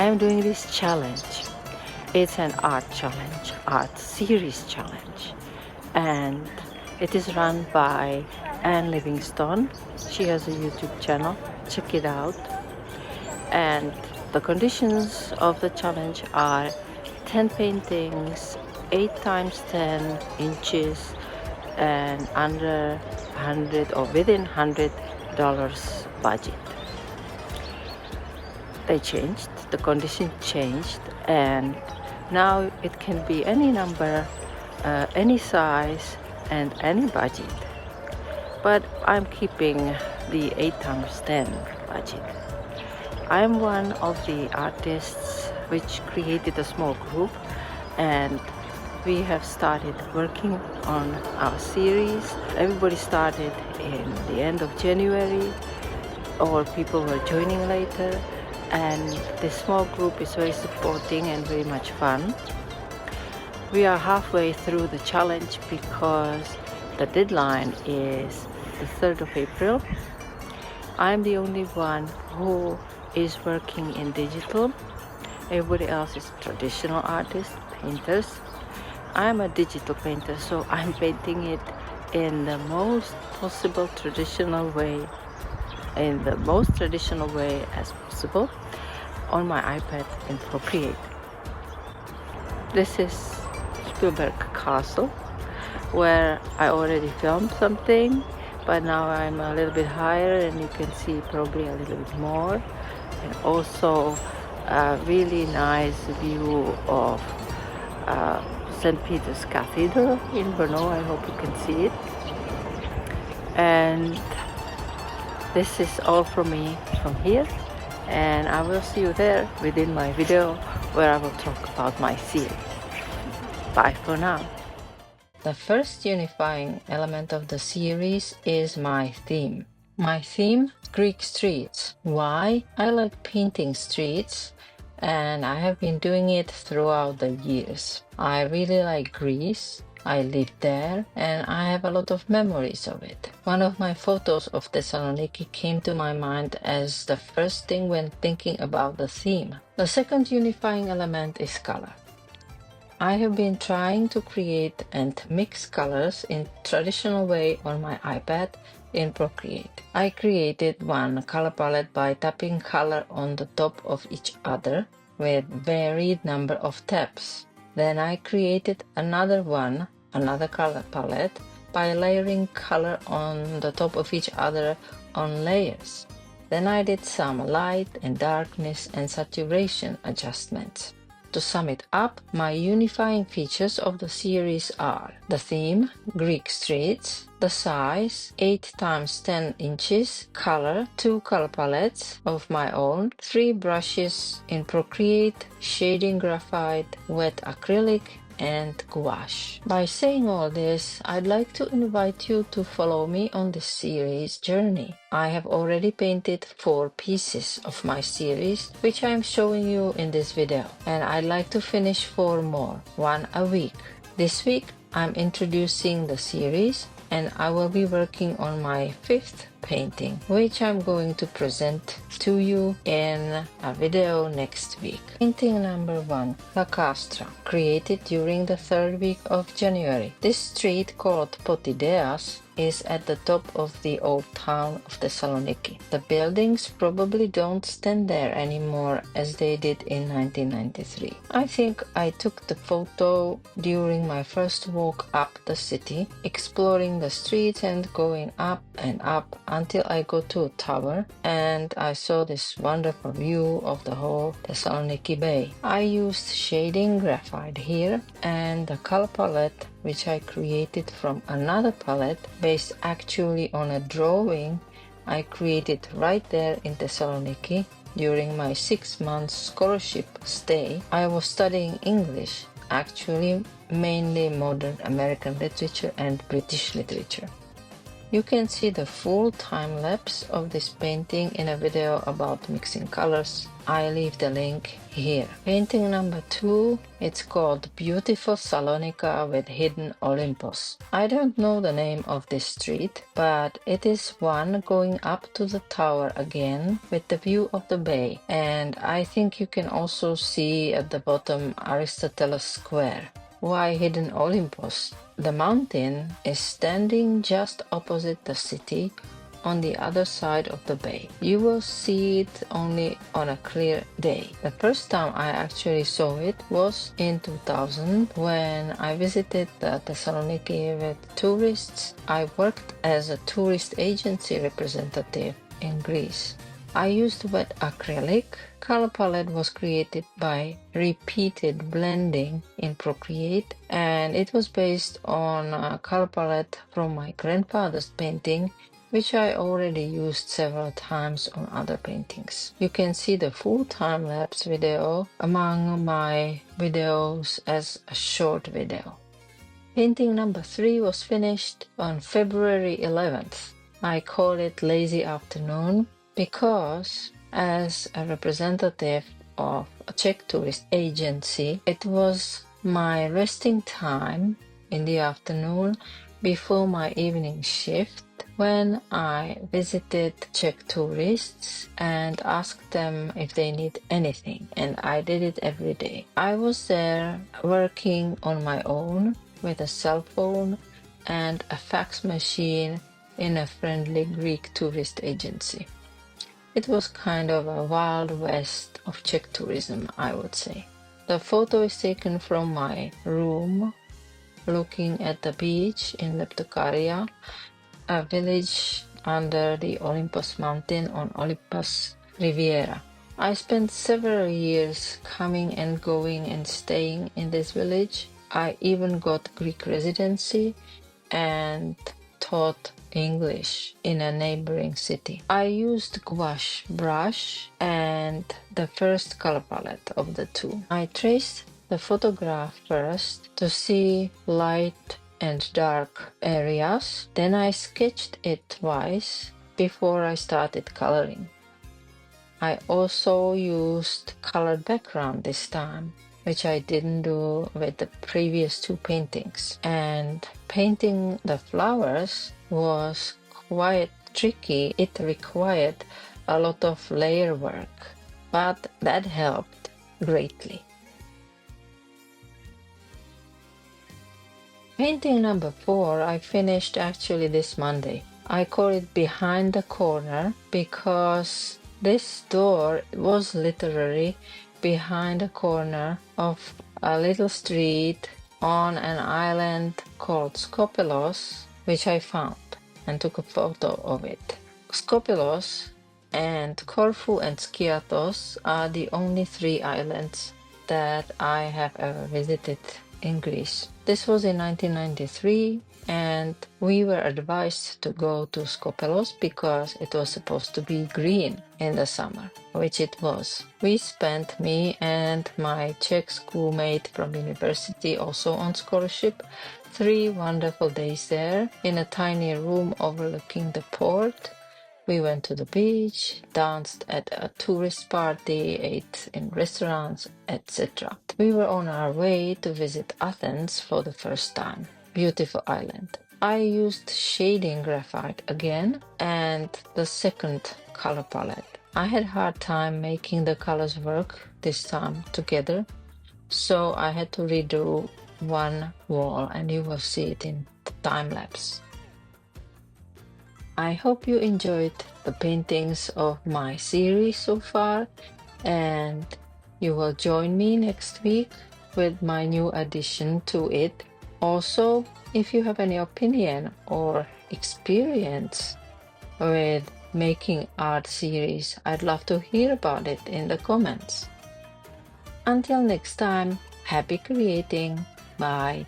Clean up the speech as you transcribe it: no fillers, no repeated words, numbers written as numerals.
am doing this challenge. It's an art challenge, art series challenge, and it is run by Anne Livingstone. She has a YouTube channel. Check it out. And the conditions of the challenge are 10 paintings, 8 times 10 inches, and under 100 or within $100 budget. They changed, the condition changed, and now it can be any number, any size, and any budget. But I'm keeping the 8 times 10 budget. I'm one of the artists which created a small group, and we have started working on our series. Everybody started in the end of January, or people were joining later, and this small group is very supporting and very much fun. We are halfway through the challenge because the deadline is the 3rd of April. I'm the only one who is working in digital. Everybody else is traditional artists, painters. I'm a digital painter, so I'm painting it in the most possible traditional way, in the most traditional way as possible on my iPad in Procreate. This is Spielberg Castle, where I already filmed something, but now I'm a little bit higher and you can see probably a little bit more, and also a really nice view of St. Peter's Cathedral in Brno. I hope you can see it. And this is all from me from here, and I will see you there within my video where I will talk about my series. Bye for now. The first unifying element of the series is my theme. My theme, Greek streets. Why? I like painting streets, and I have been doing it throughout the years. I really like Greece. I lived there and I have a lot of memories of it. One of my photos of Thessaloniki came to my mind as the first thing when thinking about the theme. The second unifying element is color. I have been trying to create and mix colors in traditional way on my iPad in Procreate. I created one color palette by tapping color on the top of each other with varied number of taps. Then I created another color palette by layering color on the top of each other on layers. Then I did some light and darkness and saturation adjustments. To sum it up, my unifying features of the series are the theme, Greek streets, the size, 8 times 10 inches, color, 2 color palettes of my own, 3 brushes in Procreate, shading graphite, wet acrylic, and gouache. By saying all this, I'd like to invite you to follow me on this series journey. I have already painted 4 pieces of my series, which I am showing you in this video, and I'd like to finish 4 more, 1 a week. This week, I'm introducing the series, and I will be working on my 5th painting, which I'm going to present to you in a video next week. Painting number 1, La Kastra, created during the 3rd week of January. This street called Potideas is at the top of the old town of Thessaloniki. The buildings probably don't stand there anymore as they did in 1993. I think I took the photo during my first walk up the city, exploring the streets and going up and up until I got to a tower and I saw this wonderful view of the whole Thessaloniki Bay. I used shading graphite here and the color palette which I created from another palette based actually on a drawing I created right there in Thessaloniki during my 6-month scholarship stay. I was studying English, actually mainly modern American literature and British literature. You can see the full time lapse of this painting in a video about mixing colors. I leave the link here. Painting number 2, it's called Beautiful Salonika with Hidden Olympos. I don't know the name of this street, but it is one going up to the tower again with the view of the bay. And I think you can also see at the bottom Aristoteles Square. Why Hidden Olympos? The mountain is standing just opposite the city on the other side of the bay. You will see it only on a clear day. The first time I actually saw it was in 2000 when I visited the Thessaloniki with tourists. I worked as a tourist agency representative in Greece. I used wet acrylic. Color palette was created by repeated blending in Procreate, and it was based on a color palette from my grandfather's painting, which I already used several times on other paintings. You can see the full time-lapse video among my videos as a short video. Painting number 3 was finished on February 11th. I call it Lazy Afternoon because as a representative of a Czech tourist agency, it was my resting time in the afternoon before my evening shift when I visited Czech tourists and asked them if they need anything, and I did it every day. I was there working on my own with a cell phone and a fax machine in a friendly Greek tourist agency. It was kind of a wild west of Czech tourism, I would say. The photo is taken from my room, looking at the beach in Leptokaria, a village under the Olympos mountain on Olympus Riviera. I spent several years coming and going and staying in this village. I even got Greek residency and taught English in a neighboring city. I used gouache brush and the first color palette of the two. I traced the photograph first to see light and dark areas. Then I sketched it twice before I started coloring. I also used colored background this time, which I didn't do with the previous two paintings. And painting the flowers was quite tricky. It required a lot of layer work, but that helped greatly. Painting number 4 I finished actually this Monday. I call it Behind the Corner because this door was literally behind a corner of a little street on an island called Skopelos, which I found and took a photo of it. Skopelos and Corfu and Skiathos are the only 3 islands that I have ever visited in Greece. This was in 1993 and we were advised to go to Skopelos because it was supposed to be green in the summer, which it was. We spent, me and my Czech schoolmate from university, also on scholarship, 3 wonderful days there in a tiny room overlooking the port. We went to the beach, danced at a tourist party, ate in restaurants, etc. We were on our way to visit Athens for the first time. Beautiful island. I used shading graphite again and the second color palette. I had a hard time making the colors work this time together, so I had to redo one wall and you will see it in the time lapse. I hope you enjoyed the paintings of my series so far, and you will join me next week with my new addition to it. Also, if you have any opinion or experience with making art series, I'd love to hear about it in the comments. Until next time, happy creating. Bye.